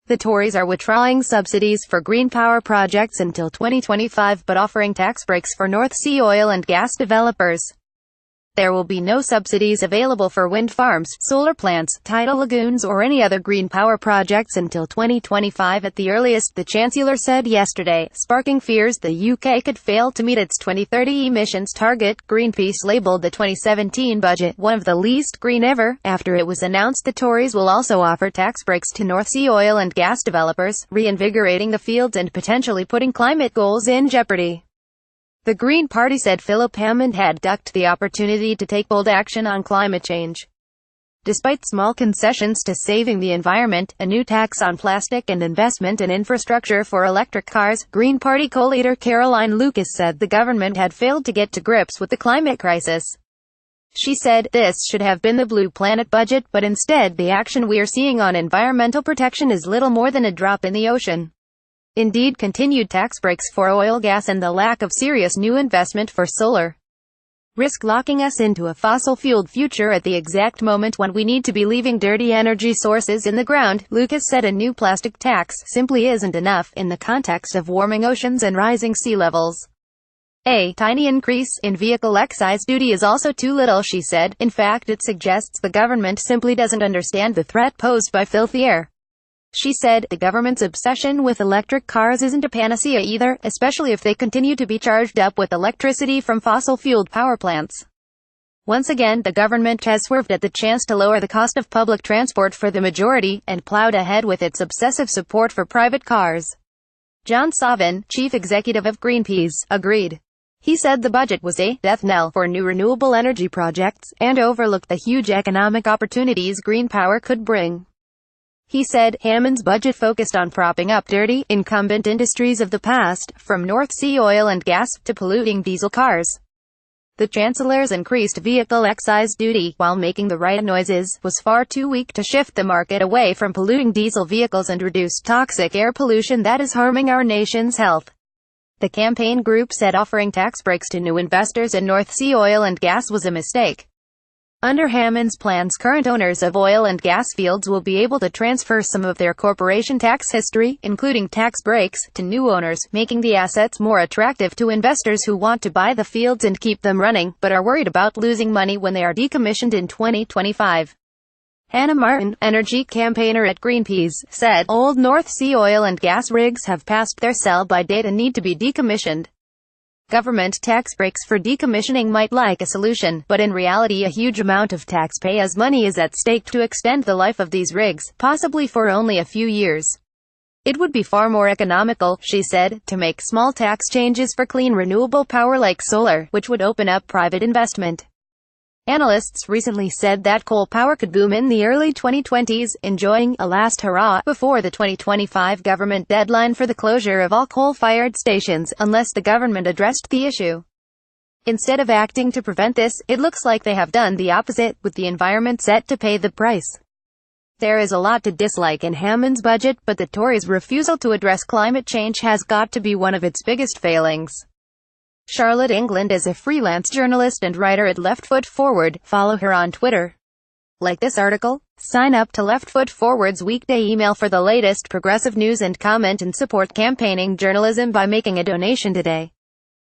The Tories are withdrawing subsidies for green power projects until 2025 but offering tax breaks for North Sea oil and gas developers. There will be no subsidies available for wind farms, solar plants, tidal lagoons or any other green power projects until 2025 at the earliest, the Chancellor said yesterday, sparking fears the UK could fail to meet its 2030 emissions target. Greenpeace labelled the 2017 budget one of the least green ever, after it was announced the Tories will also offer tax breaks to North Sea oil and gas developers, reinvigorating the fields and potentially putting climate goals in jeopardy. The Green Party said Philip Hammond had ducked the opportunity to take bold action on climate change. Despite small concessions to saving the environment, a new tax on plastic and investment in infrastructure for electric cars, Green Party co-leader Caroline Lucas said the government had failed to get to grips with the climate crisis. She said, "This should have been the Blue Planet budget, but instead the action we are seeing on environmental protection is little more than a drop in the ocean." Indeed, continued tax breaks for oil, gas and the lack of serious new investment for solar risk locking us into a fossil-fueled future at the exact moment when we need to be leaving dirty energy sources in the ground. Lucas said a new plastic tax simply isn't enough in the context of warming oceans and rising sea levels. A tiny increase in vehicle excise duty is also too little, she said. In fact, it suggests the government simply doesn't understand the threat posed by filthy air. She said, the government's obsession with electric cars isn't a panacea either, especially if they continue to be charged up with electricity from fossil-fueled power plants. Once again, the government has swerved at the chance to lower the cost of public transport for the majority, and plowed ahead with its obsessive support for private cars. John Savin, chief executive of Greenpeace, agreed. He said the budget was a death knell for new renewable energy projects, and overlooked the huge economic opportunities green power could bring. He said, Hammond's budget focused on propping up dirty, incumbent industries of the past, from North Sea oil and gas, to polluting diesel cars. The Chancellor's increased vehicle excise duty, while making the right noises, was far too weak to shift the market away from polluting diesel vehicles and reduce toxic air pollution that is harming our nation's health. The campaign group said offering tax breaks to new investors in North Sea oil and gas was a mistake. Under Hammond's plans, current owners of oil and gas fields will be able to transfer some of their corporation tax history, including tax breaks, to new owners, making the assets more attractive to investors who want to buy the fields and keep them running, but are worried about losing money when they are decommissioned in 2025. Hannah Martin, energy campaigner at Greenpeace, said, old North Sea oil and gas rigs have passed their sell-by date and need to be decommissioned. Government tax breaks for decommissioning might like a solution, but in reality a huge amount of taxpayers' money is at stake to extend the life of these rigs, possibly for only a few years. It would be far more economical, she said, to make small tax changes for clean renewable power like solar, which would open up private investment. Analysts recently said that coal power could boom in the early 2020s, enjoying a last hurrah before the 2025 government deadline for the closure of all coal-fired stations, unless the government addressed the issue. Instead of acting to prevent this, it looks like they have done the opposite, with the environment set to pay the price. There is a lot to dislike in Hammond's budget, but the Tories' refusal to address climate change has got to be one of its biggest failings. Charlotte England is a freelance journalist and writer at Left Foot Forward. Follow her on Twitter. Like this article? Sign up to Left Foot Forward's weekday email for the latest progressive news and comment and support campaigning journalism by making a donation today.